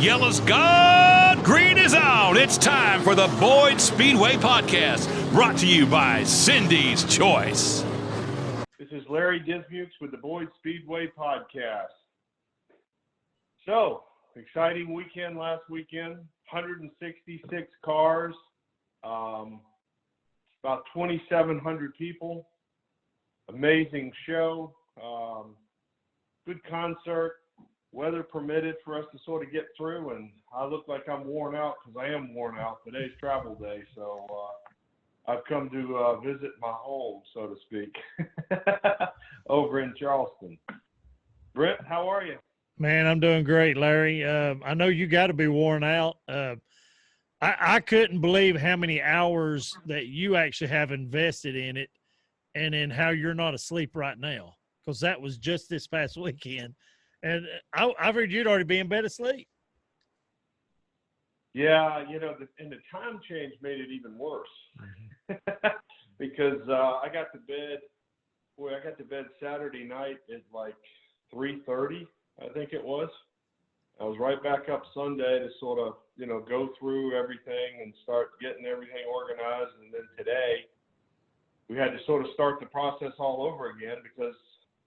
Yellow's gone, green is out. It's time for the Boyd Speedway Podcast, brought to you by Cindy's Choice. This is Larry Dismukes with the Boyd Speedway Podcast. So, exciting weekend last weekend, 166 cars, about 2,700 people, amazing show, good concert, weather permitted for us to sort of get through, and I look like I'm worn out because I am worn out. Today's travel day, so I've come to visit my home, so to speak, over in Charleston. Brent, how are you? Man, I'm doing great, Larry. I know you got to be worn out. I couldn't believe how many hours that you actually have invested in it and in how you're not asleep right now, because that was just this past weekend. And I figured you'd already be in bed asleep. Yeah, and the time change made it even worse because I got to bed Saturday night at like 3:30, I think it was. I was right back up Sunday to sort of, go through everything and start getting everything organized. And then today we had to sort of start the process all over again because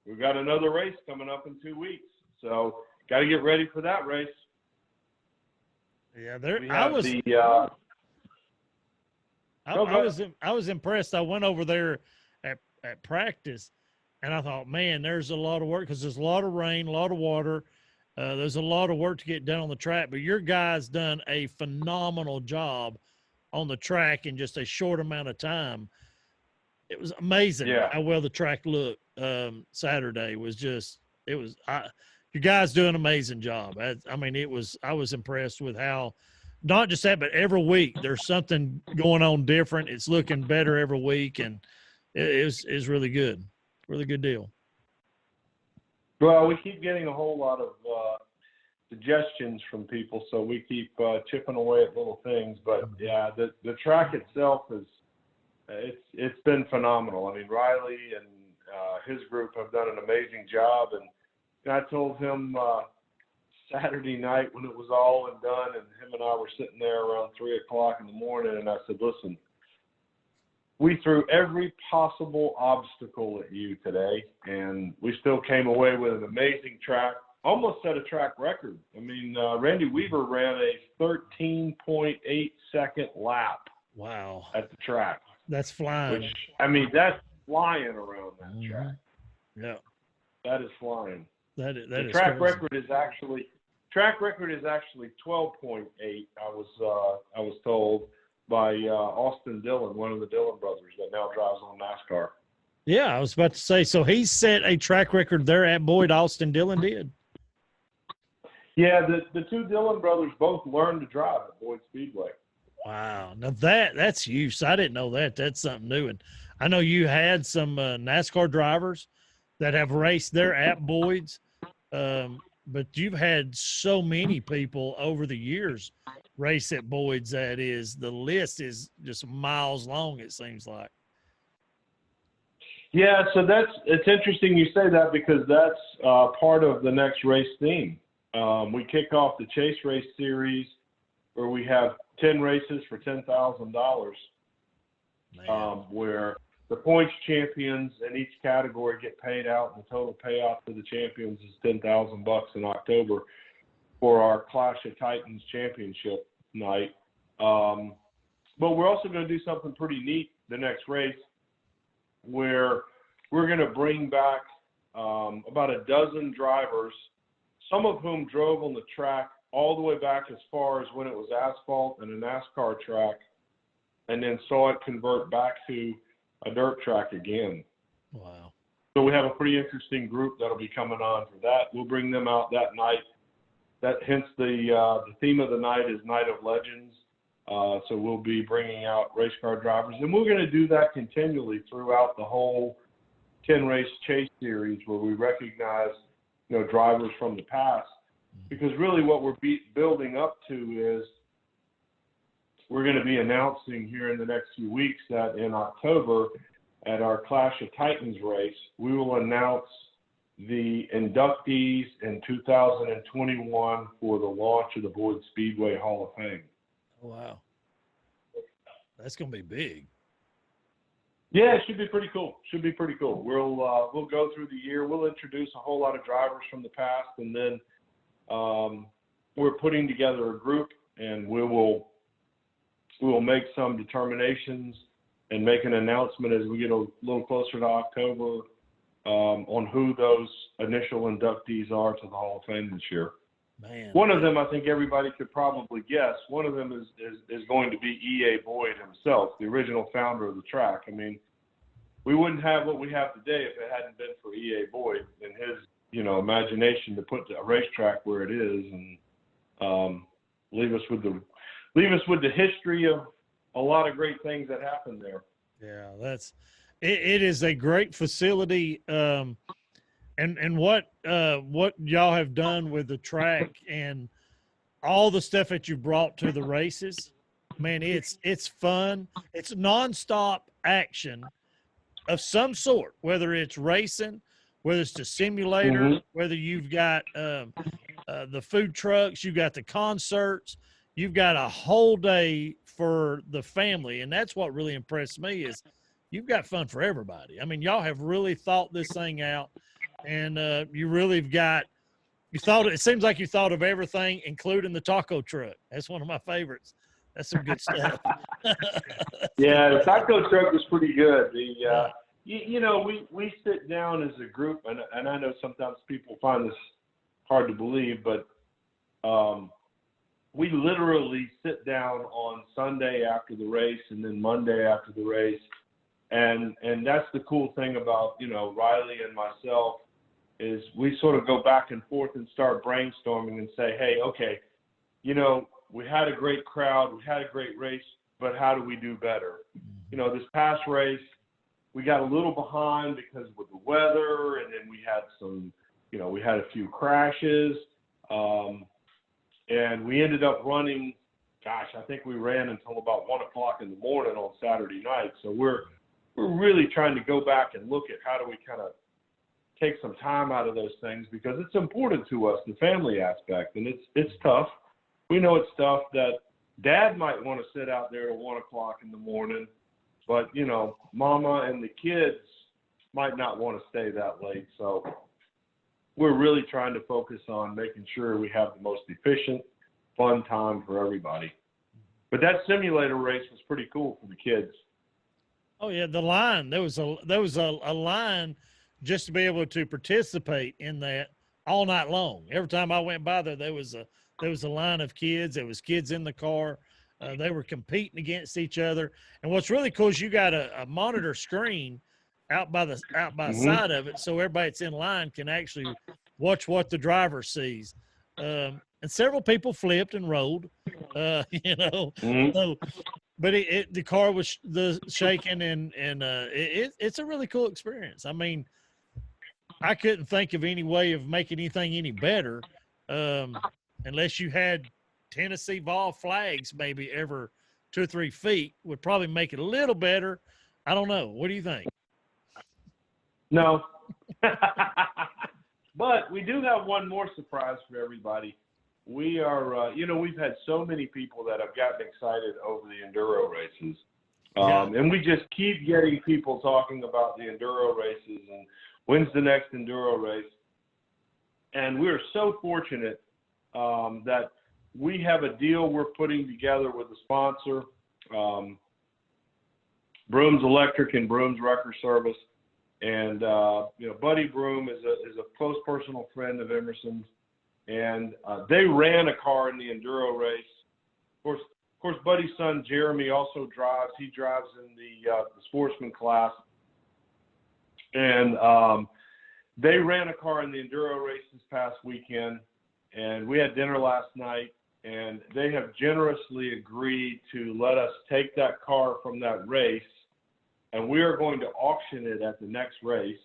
we've got another race coming up in 2 weeks. So got to get ready for that race. Yeah, I was impressed. I went over there at practice, and I thought, man, there's a lot of work because there's a lot of rain, a lot of water. There's a lot of work to get done on the track, but your guys done a phenomenal job on the track in just a short amount of time. It was amazing how well the track looked. Saturday was just, your guys do an amazing job. I was impressed with how, not just that, but every week there's something going on different. It's looking better every week, and it was really good. Really good deal. Well, we keep getting a whole lot of suggestions from people, so we keep chipping away at little things. But yeah, the track itself it's been phenomenal. I mean, Riley and his group have done an amazing job, and I told him Saturday night when it was all and done, and him and I were sitting there around 3 o'clock in the morning, and I said, listen, we threw every possible obstacle at you today, and we still came away with an amazing track, almost set a track record. I mean, Randy Weaver ran a 13.8 second lap. Wow. At the track. That's flying. That's flying around that track. Yeah. That is flying. The track crazy. record is actually 12.8. I was told by Austin Dillon, one of the Dillon brothers that now drives on NASCAR. Yeah, I was about to say. So he set a track record there at Boyd. Austin Dillon did. Yeah, the two Dillon brothers both learned to drive at Boyd Speedway. Wow, now that's huge. So I didn't know that. That's something new. And I know you had some NASCAR drivers that have raced there at Boyd's. But you've had so many people over the years race at Boyd's that the list is just miles long, it seems like. Yeah, so it's interesting you say that because that's part of the next race theme. We kick off the Chase Race Series where we have 10 races for $10,000, where the points champions in each category get paid out, and the total payout for the champions is $10,000 in October for our Clash of Titans championship night. But we're also going to do something pretty neat the next race, where we're going to bring back about a dozen drivers, some of whom drove on the track all the way back as far as when it was asphalt and a NASCAR track, and then saw it convert back to a dirt track again. Wow. So we have a pretty interesting group that'll be coming on for that. We'll bring them out that night. Hence the theme of the night is Night of Legends. So we'll be bringing out race car drivers, and we're going to do that continually throughout the whole 10-race Chase Series, where we recognize, drivers from the past. Because really what we're building up to is we're going to be announcing here in the next few weeks that in October at our Clash of Titans race, we will announce the inductees in 2021 for the launch of the Boyd Speedway Hall of Fame. Oh, wow. That's going to be big. Yeah, it should be pretty cool. We'll go through the year. We'll introduce a whole lot of drivers from the past, and then we're putting together a group, and we will make some determinations and make an announcement as we get a little closer to October on who those initial inductees are to the Hall of Fame this year. Man. One of them, I think everybody could probably guess. One of them is going to be E.A. Boyd himself, the original founder of the track. I mean, we wouldn't have what we have today if it hadn't been for E.A. Boyd and his, imagination to put a racetrack where it is, and leave us with the history of a lot of great things that happened there. Yeah, it is a great facility. And what y'all have done with the track and all the stuff that you brought to the races, man, it's fun. It's nonstop action of some sort, whether it's racing, whether it's the simulator, whether you've got the food trucks, you've got the concerts, you've got a whole day for the family. And that's what really impressed me is you've got fun for everybody. I mean, y'all have really thought this thing out. And you really have it seems like you thought of everything, including the taco truck. That's one of my favorites. That's some good stuff. Yeah, the taco truck was pretty good. We sit down as a group, and I know sometimes people find this hard to believe, but we literally sit down on Sunday after the race and then Monday after the race. And that's the cool thing about, Riley and myself, is we sort of go back and forth and start brainstorming and say, hey, okay, we had a great crowd, we had a great race, but how do we do better? This past race, we got a little behind because with the weather, and then we had we had a few crashes, and we ended up running, I think we ran until about 1 o'clock in the morning on Saturday night. So we're really trying to go back and look at how do we kind of take some time out of those things, because it's important to us, the family aspect, and it's tough. We know it's tough that Dad might want to sit out there at 1 o'clock in the morning, but Mama and the kids might not want to stay that late. So we're really trying to focus on making sure we have the most efficient, fun time for everybody. But that simulator race was pretty cool for the kids. Oh yeah, the line. There was a line just to be able to participate in that all night long. Every time I went by there was a line of kids. There was kids in the car. They were competing against each other. And what's really cool is you got a monitor screen out by the side of it, so everybody that's in line can actually watch what the driver sees. And several people flipped and rolled, So, but the car was shaking, and it's a really cool experience. I mean, I couldn't think of any way of making anything any better, unless you had Tennessee Vol flags maybe every 2 or 3 feet would probably make it a little better. I don't know. What do you think? No. But we do have one more surprise for everybody. We are, we've had so many people that have gotten excited over the enduro races. And we just keep getting people talking about the enduro races and when's the next enduro race. And we're so fortunate that we have a deal we're putting together with a sponsor, Brooms Electric and Brooms Wrecker Service. And, Buddy Broom is a close personal friend of Emerson's. And they ran a car in the enduro race. Of course, Buddy's son Jeremy also drives. He drives in the sportsman class. And they ran a car in the enduro race this past weekend. And we had dinner last night. And they have generously agreed to let us take that car from that race. And we are going to auction it at the next race.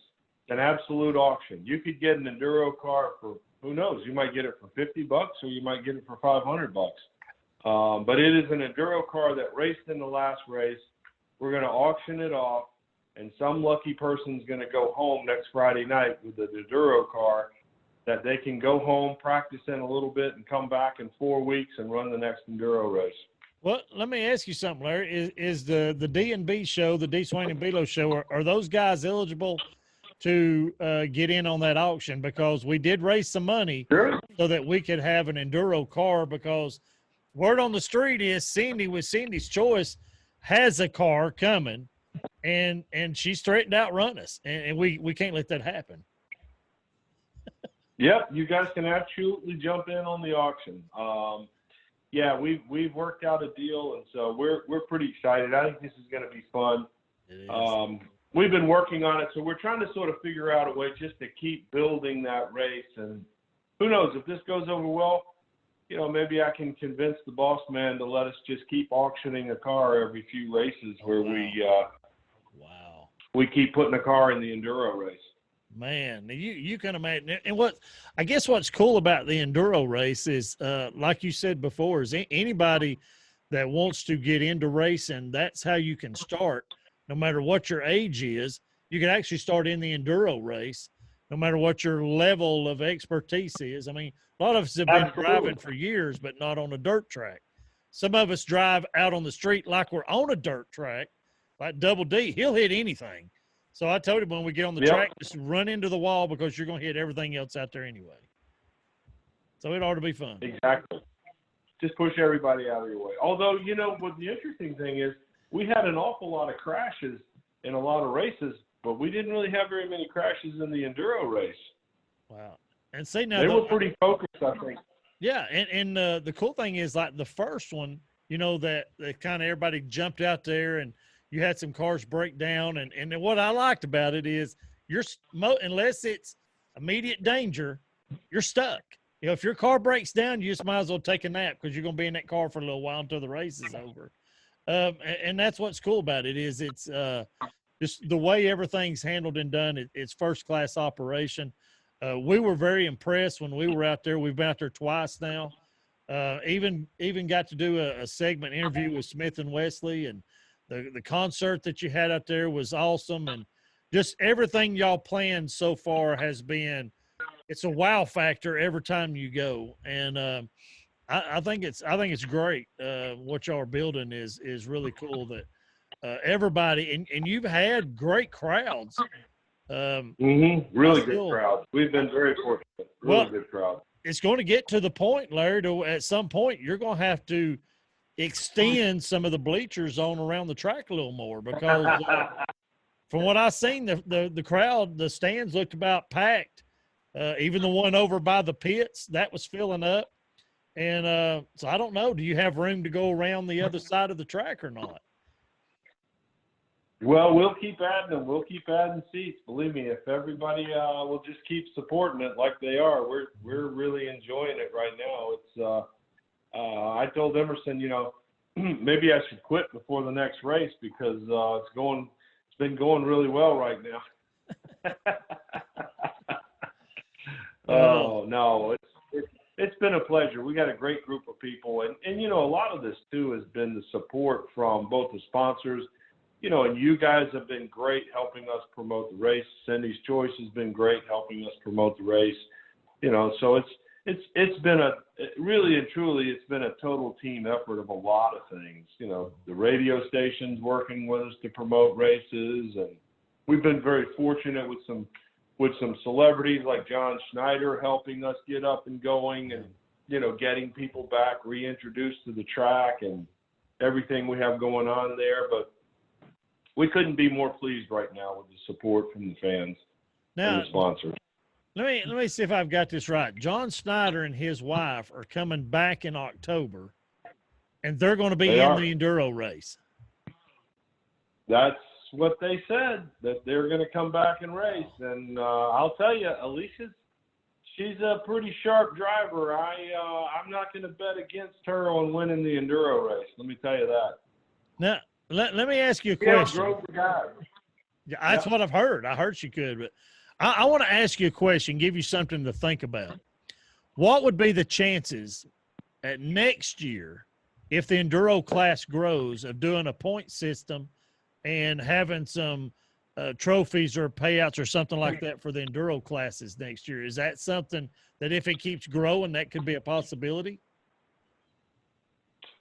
An absolute auction. You could get an enduro car for, who knows, you might get it for $50 or you might get it for $500. But it is an enduro car that raced in the last race. We're going to auction it off, and some lucky person's going to go home next Friday night with the Enduro car that they can go home, practice in a little bit, and come back in 4 weeks and run the next Enduro race. Well, let me ask you something, Larry. Is the D&B show, the D-Swane and Bilo show, are those guys eligible to get in on that auction? Because we did raise some money so that we could have an Enduro car, because word on the street is Cindy with Cindy's Choice has a car coming, and she's threatened to outrun us, and we can't let that happen. Yep, you guys can absolutely jump in on the auction. Yeah, we've worked out a deal, and so we're pretty excited. I think this is going to be fun. It is. We've been working on it, so we're trying to sort of figure out a way just to keep building that race. And who knows, if this goes over well, maybe I can convince the boss man to let us just keep auctioning a car every few races where we keep putting a car in the Enduro race. Man, you can imagine. And what's cool about the Enduro race is, like you said before, is anybody that wants to get into racing, that's how you can start. No matter what your age is, you can actually start in the Enduro race, no matter what your level of expertise is. I mean, a lot of us have been driving for years, but not on a dirt track. Some of us drive out on the street like we're on a dirt track, like Double D. He'll hit anything. So I told him when we get on the track, just run into the wall, because you're going to hit everything else out there anyway. So it ought to be fun. Exactly. Just push everybody out of your way. Although, what the interesting thing is, we had an awful lot of crashes in a lot of races, but we didn't really have very many crashes in the Enduro race. Wow. And see, now they were pretty focused, I think. Yeah. And the cool thing is, like the first one, that kind of everybody jumped out there and you had some cars break down. And what I liked about it is unless it's immediate danger, you're stuck. If your car breaks down, you just might as well take a nap, because you're going to be in that car for a little while until the race is over. And that's what's cool about it is it's just the way everything's handled and done. It's first-class operation. We were very impressed when we were out there. We've been out there twice now. Even got to do a segment interview with Smith and Wesley, and the concert that you had out there was awesome. And just everything y'all planned so far has been, it's a wow factor every time you go. And I think it's great. What y'all are building is really cool, that everybody, and you've had great crowds. Really good crowds. We've been very fortunate. Really good crowd. It's going to get to the point, Larry, at some point you're going to have to extend some of the bleachers on around the track a little more, because from what I've seen, the crowd, the stands looked about packed. Even the one over by the pits, that was filling up. And so I don't know, do you have room to go around the other side of the track or not? Well, we'll keep adding them. We'll keep adding seats. Believe me, if everybody will just keep supporting it like they are, we're really enjoying it right now. It's I told Emerson, maybe I should quit before the next race, because it's been going really well right now. Oh no, it's been a pleasure. We got a great group of people, and a lot of this too has been the support from both the sponsors, and you guys have been great helping us promote the race. Cindy's Choice has been great helping us promote the race. So it's been really and truly, it's been a total team effort of a lot of things. The radio station's working with us to promote races, and we've been very fortunate with some celebrities like John Schneider helping us get up and going, and getting people back reintroduced to the track and everything we have going on there. But we couldn't be more pleased right now with the support from the fans and the sponsors. Let me see if I've got this right. John Snyder and his wife are coming back in October, and they're going to be in the Enduro race. That's what they said, that they're going to come back and race. And I'll tell you, she's a pretty sharp driver. I'm not going to bet against her on winning the Enduro race. Let me tell you that. Now, let me ask you a question. Drove the guy. Yeah, that's what I've heard. I heard she could, but I want to ask you a question, give you something to think about. What would be the chances at next year, if the Enduro class grows, of doing a point system and having some trophies or payouts or something like that for the enduro classes next year. Is that something that if it keeps growing, that could be a possibility?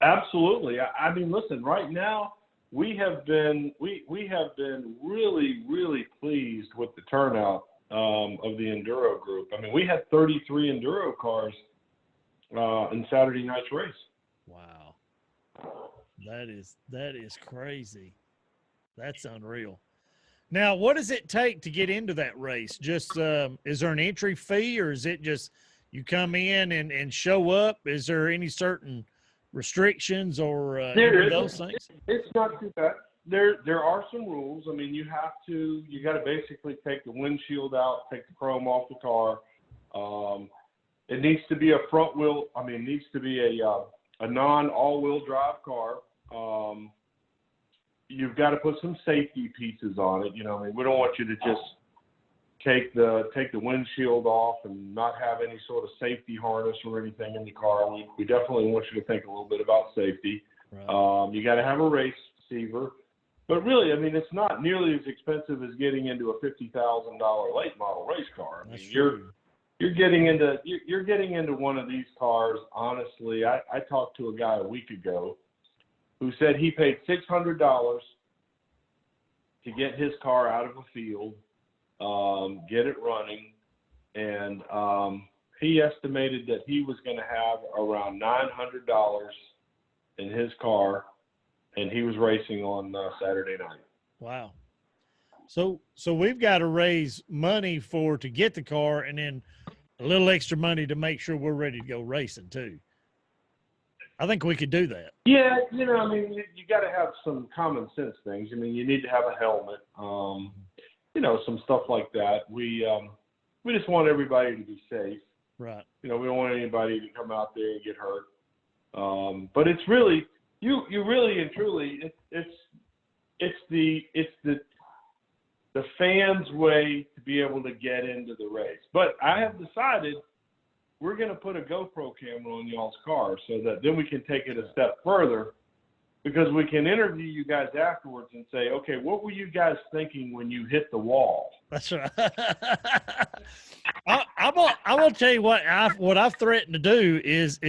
Absolutely. I mean, listen, right now we have been really, really pleased with the turnout of the enduro group. I mean, we had 33 enduro cars in Saturday night's race. Wow. That is crazy. That's unreal. Now, what does it take to get into that race? Just is there an entry fee, or is it just you come in and show up? Is there any certain restrictions or any of those things? It's not too bad. There are some rules. I mean, you got to basically take the windshield out, take the chrome off the car. It needs to be a front wheel. I mean, it needs to be a non all-wheel drive car. You've got to put some safety pieces on it. You know, I mean, we don't want you to just take the windshield off and not have any sort of safety harness or anything in the car. We definitely want you to think a little bit about safety. Right. You got to have a race receiver. But really, I mean, it's not nearly as expensive as getting into a $50,000 late model race car. I mean, you're getting into one of these cars. Honestly, I talked to a guy a week ago who said he paid $600 to get his car out of a field, get it running, and he estimated that he was going to have around $900 in his car, and he was racing on Saturday night. Wow. So we've got to raise money to get the car, and then a little extra money to make sure we're ready to go racing too. I think we could do that. Yeah, you know, I mean, you got to have some common sense things. I mean, you need to have a helmet, you know, some stuff like that. We just want everybody to be safe. Right. You know, we don't want anybody to come out there and get hurt. But it's really, you really and truly, it's the fans' way to be able to get into the race. But I have decided we're going to put a GoPro camera on y'all's car so that then we can take it a step further, because we can interview you guys afterwards and say, okay, what were you guys thinking when you hit the wall? That's right. I'm gonna tell you what I've threatened to do is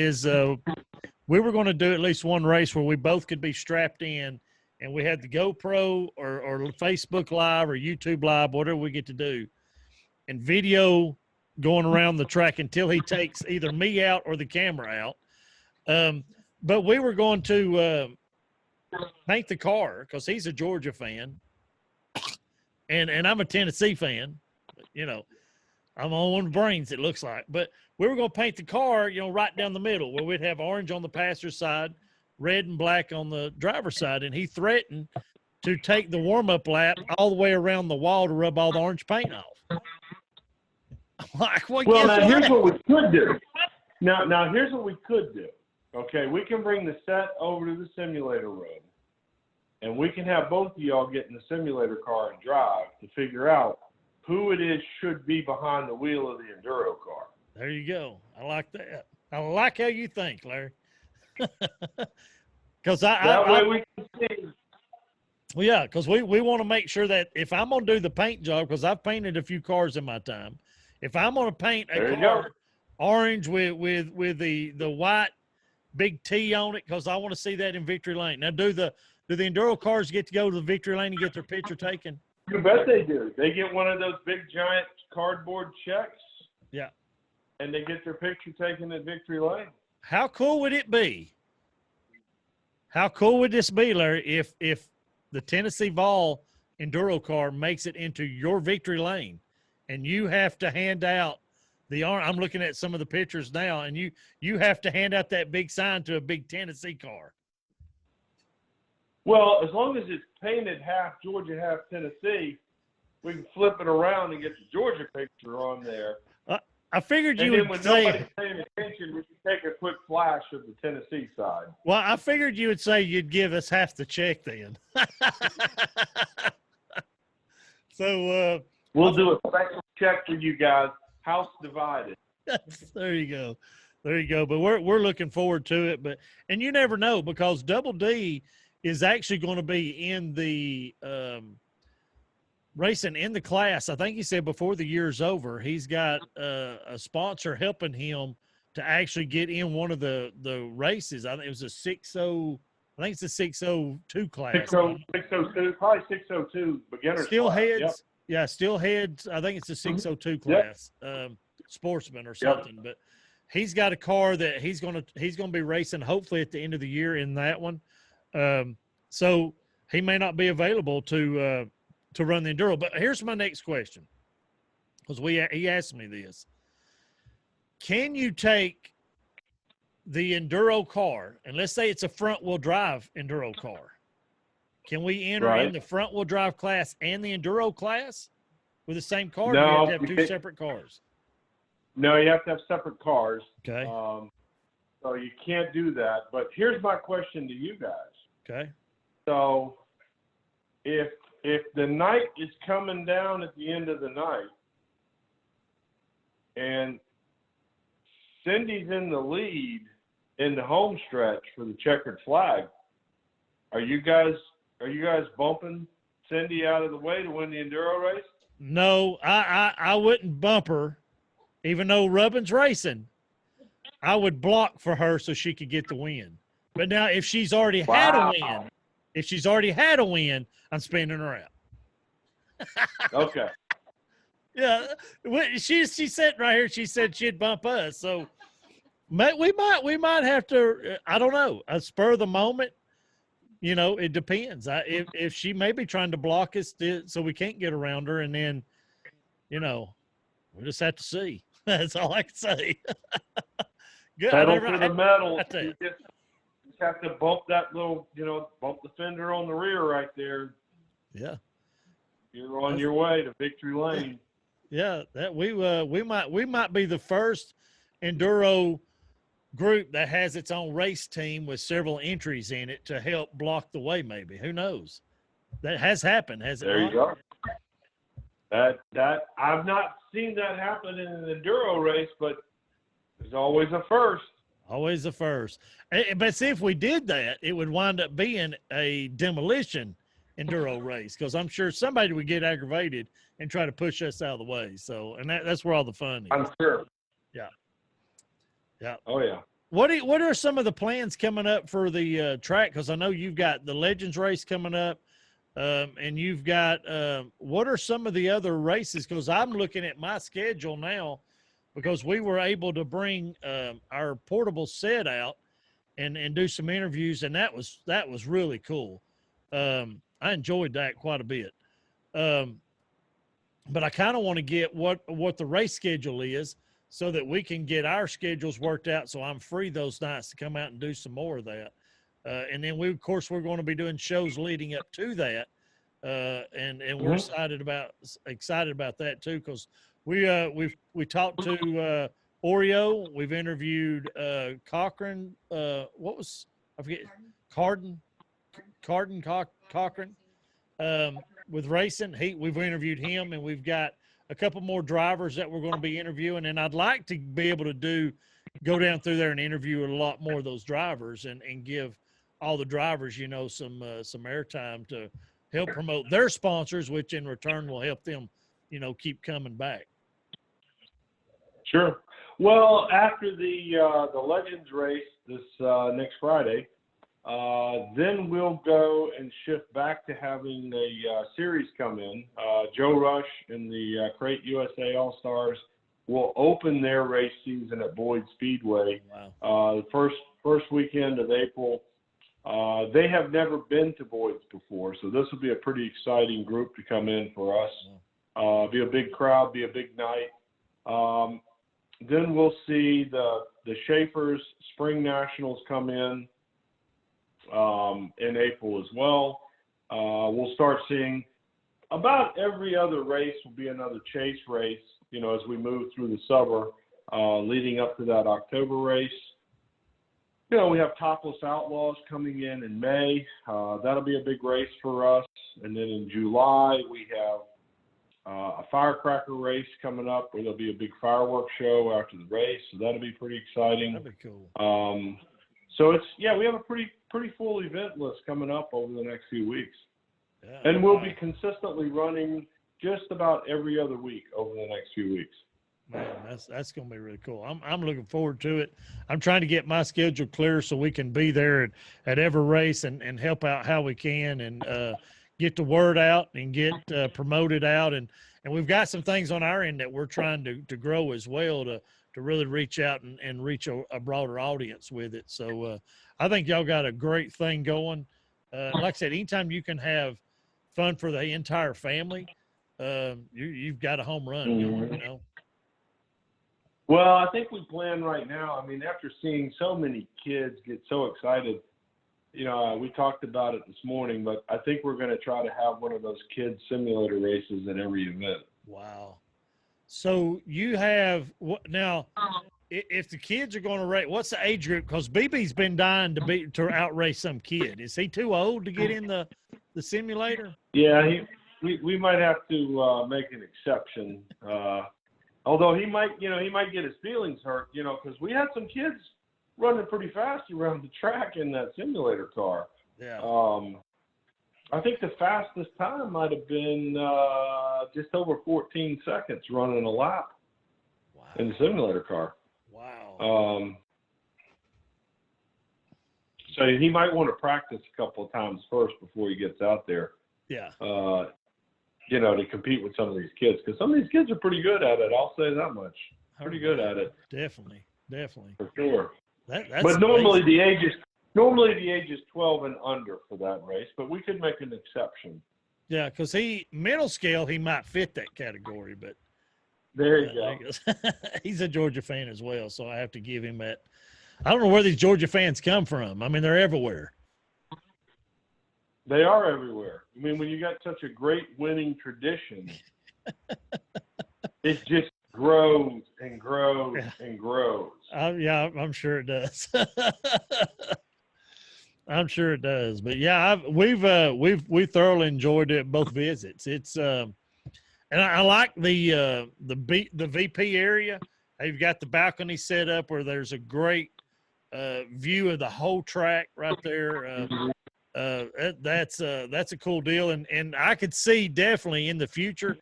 we were going to do at least one race where we both could be strapped in, and we had the GoPro or Facebook Live or YouTube Live, whatever we get to do, and video going around the track until he takes either me out or the camera out. But we were going to paint the car because he's a Georgia fan, and I'm a Tennessee fan. You know, I'm on one of the brains, it looks like. But we were going to paint the car, you know, right down the middle, where we'd have orange on the passenger side, red and black on the driver's side. And he threatened to take the warm-up lap all the way around the wall to rub all the orange paint off. Like, well, now here's what we could do. Now here's what we could do. Okay, we can bring the set over to the simulator room, and we can have both of y'all get in the simulator car and drive to figure out who it is should be behind the wheel of the enduro car. There you go. I like that. I like how you think, Larry. Because that way we can see. Well, yeah, because we want to make sure that if I'm going to do the paint job, because I've painted a few cars in my time, if I'm going to paint a car orange with the white big T on it, because I want to see that in victory lane. Now, do the enduro cars get to go to the victory lane and get their picture taken? You bet they do. They get one of those big giant cardboard checks. Yeah. And they get their picture taken at victory lane. How cool would it be? How cool would this be, Larry, if the Tennessee Vol enduro car makes it into your victory lane and you have to hand out the orange? I'm looking at some of the pictures now, and you have to hand out that big sign to a big Tennessee car. Well, as long as it's painted half Georgia, half Tennessee, we can flip it around and get the Georgia picture on there. I figured you would say. And then when say, nobody's paying attention, we can take a quick flash of the Tennessee side. Well, I figured you would say you'd give us half the check then. So we'll do a special check for you guys, house divided. There you go. There you go. But we're looking forward to it. And you never know, because Double D is actually going to be in the racing in the class. I think he said before the year's over, he's got a sponsor helping him to actually get in one of the races. I think it was a 60. I think it's a 602 class. 602, probably 602 beginners. Still class. heads. Yep. Yeah, still heads. I think it's a 602 class, sportsman or something. Yep. But he's got a car that he's gonna be racing hopefully at the end of the year in that one. So he may not be available to run the enduro. But here's my next question, because he asked me this: can you take the enduro car, and let's say it's a front wheel drive enduro car? Can we enter in the front wheel drive class and the enduro class with the same car? No, or do you have to have two separate cars? No, you have to have separate cars. Okay. So you can't do that. But here's my question to you guys. Okay. So if the night is coming down at the end of the night and Cindy's in the lead in the home stretch for the checkered flag, are you guys bumping Cindy out of the way to win the enduro race? No, I wouldn't bump her, even though Rubbin's racing. I would block for her so she could get the win. But now, if she's already had a win, I'm spinning her out. Okay. Yeah, she's sitting right here. She said she'd bump us, so we might have to. I don't know. A spur of the moment. You know, it depends. If she may be trying to block us so we can't get around her, and then, you know, we'll just have to see. That's all I can say. Good. Pedal to the metal. You just have to bump that little, bump the fender on the rear right there. Yeah. You're on your way to victory lane. Yeah, that we might be the first enduro group that has its own race team with several entries in it to help block the way. Maybe, who knows? That has happened, has it? There you go. That I've not seen that happen in an enduro race, but there's always a first. Always a first. But see, if we did that, it would wind up being a demolition enduro race, because I'm sure somebody would get aggravated and try to push us out of the way. So, and that's where all the fun is. I'm sure. Yeah. Yeah. Oh yeah. What are some of the plans coming up for the track? Because I know you've got the Legends race coming up, and you've got what are some of the other races? Because I'm looking at my schedule now, because we were able to bring our portable set out and do some interviews, and that was really cool. I enjoyed that quite a bit. But I kind of want to get what the race schedule is, so that we can get our schedules worked out, so I'm free those nights to come out and do some more of that. And then we're going to be doing shows leading up to that. And we're excited about that too, because we talked to Oreo. We've interviewed Cochran. Cochran with racing. We've interviewed him, and we've got a couple more drivers that we're going to be interviewing, and I'd like to be able to go down through there and interview a lot more of those drivers and give all the drivers, some airtime to help promote their sponsors, which in return will help them, keep coming back. Sure. Well, after the Legends race this next Friday, then we'll go and shift back to having a series come in. Joe Rush and the Crate USA All-Stars will open their race season at Boyd Speedway. Wow. The first weekend of April. They have never been to Boyd's before, so this will be a pretty exciting group to come in for us. Be a big crowd, be a big night. Then we'll see the Schaefer's Spring Nationals come in April as well. We'll start seeing about every other race will be another chase race, as we move through the summer, leading up to that October race. We have Topless Outlaws coming in May. That'll be a big race for us. And then in July, we have a firecracker race coming up where there'll be a big fireworks show after the race. So that'll be pretty exciting. That'd be cool. So we have a pretty full event list coming up over the next few weeks. Yeah, and we'll be consistently running just about every other week over the next few weeks. Man, that's going to be really cool. I'm looking forward to it. I'm trying to get my schedule clear so we can be there at every race and help out how we can and get the word out and get promoted out. And we've got some things on our end that we're trying to grow as well to really reach out and reach a broader audience with it. So I think y'all got a great thing going. Like I said, anytime you can have fun for the entire family, you've got a home run, you know. Well, I think we plan right now. I mean, after seeing so many kids get so excited, you know, we talked about it this morning, but I think we're going to try to have one of those kids simulator races at every event. Wow. So you have now, if the kids are going to race, what's the age group? Because BB's been dying to outrace some kid. Is he too old to get in the simulator? Yeah, we might have to make an exception. Although he might get his feelings hurt, you know, because we had some kids running pretty fast around the track in that simulator car. Yeah. I think the fastest time might have been just over 14 seconds running a lap in the simulator car. Wow. So he might want to practice a couple of times first before he gets out there. Yeah. You know, to compete with some of these kids, because some of these kids are pretty good at it. I'll say that much. Pretty good at it. Definitely. For sure. That's but normally amazing. the age is 12 and under for that race, but we could make an exception. Yeah, because middle scale, he might fit that category, but there you go. He's a Georgia fan as well, so I have to give him that. I don't know where these Georgia fans come from. I mean, they're everywhere. They are everywhere. I mean, when you got such a great winning tradition, it just grows and grows and grows. Yeah, I'm sure it does. I'm sure it does. But yeah, we've thoroughly enjoyed it both visits. It's and I like the VP area. They've got the balcony set up where there's a great view of the whole track right there. That's a cool deal, and I could see definitely in the future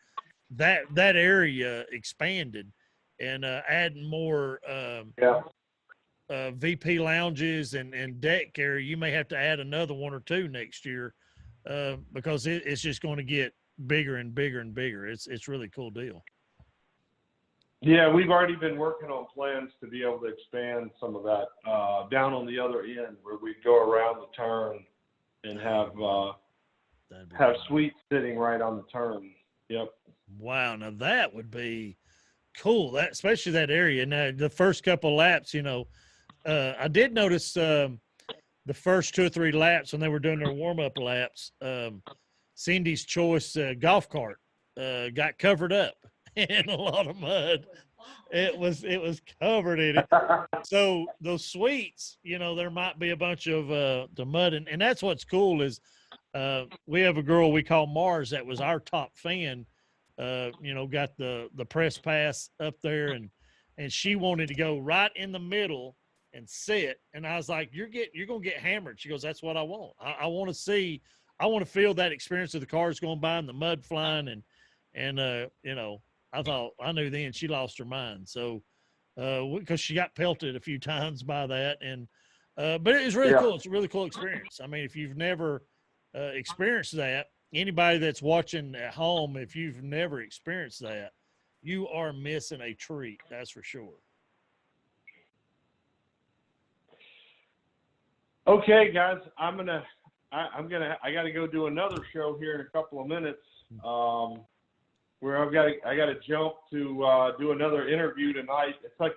that area expanded and adding more VP lounges and deck area. You may have to add another one or two next year because it's just going to get bigger and bigger and bigger. It's really cool deal. Yeah, we've already been working on plans to be able to expand some of that down on the other end where we go around the turn and have suites sitting right on the turn. Yep. Wow, now that would be cool. That especially that area. Now the first couple of laps, you know, I did notice the first 2 or 3 laps when they were doing their warm up laps. Cindy's Choice golf cart got covered up in a lot of mud. It was covered in it. So those suites, you know, there might be a bunch of the mud, and that's what's cool is we have a girl we call Mars that was our top fan. You know, got the press pass up there, and she wanted to go right in the middle and sit. And I was like, you're gonna get hammered. She goes, that's what I want. I want to feel that experience of the cars going by and the mud flying and you know. I knew then she lost her mind. So, because she got pelted a few times by that, and but it was really cool. It's a really cool experience. I mean, if you've never experienced that, anybody that's watching at home, if you've never experienced that, you are missing a treat. That's for sure. Okay, guys, I got to go do another show here in a couple of minutes. Where I got to jump to do another interview tonight. It's like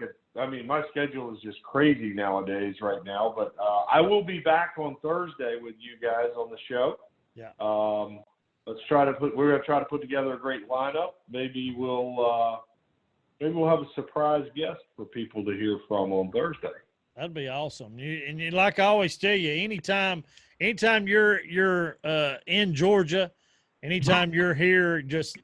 my schedule is just crazy nowadays right now, but I will be back on Thursday with you guys on the show. Yeah. We're going to try to put together a great lineup. Maybe we'll have a surprise guest for people to hear from on Thursday. That'd be awesome. And like I always tell you, anytime you're in Georgia, anytime you're here, just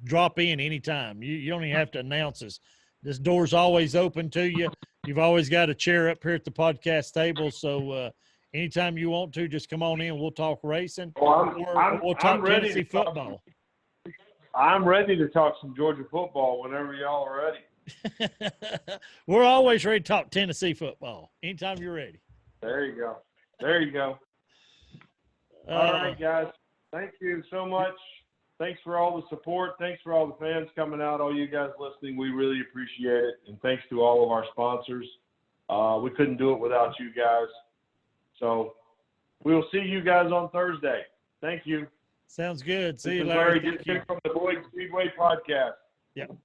drop in anytime. You don't even have to announce us. This door's always open to you. You've always got a chair up here at the podcast table. So anytime you want to, just come on in. We'll talk racing. Well, or we'll talk Tennessee football. I'm ready to talk some Georgia football whenever y'all are ready. We're always ready to talk Tennessee football. Anytime you're ready. There you go. There you go. All right, guys. Thank you so much. Thanks for all the support. Thanks for all the fans coming out, all you guys listening. We really appreciate it. And thanks to all of our sponsors. We couldn't do it without you guys. So we'll see you guys on Thursday. Thank you. Sounds good. See This you, is Larry. Larry Dixon from the Boyd Speedway podcast. Yep.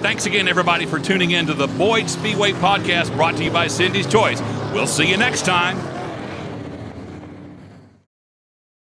Thanks again, everybody, for tuning in to the Boyd Speedway podcast brought to you by Cindy's Choice. We'll see you next time.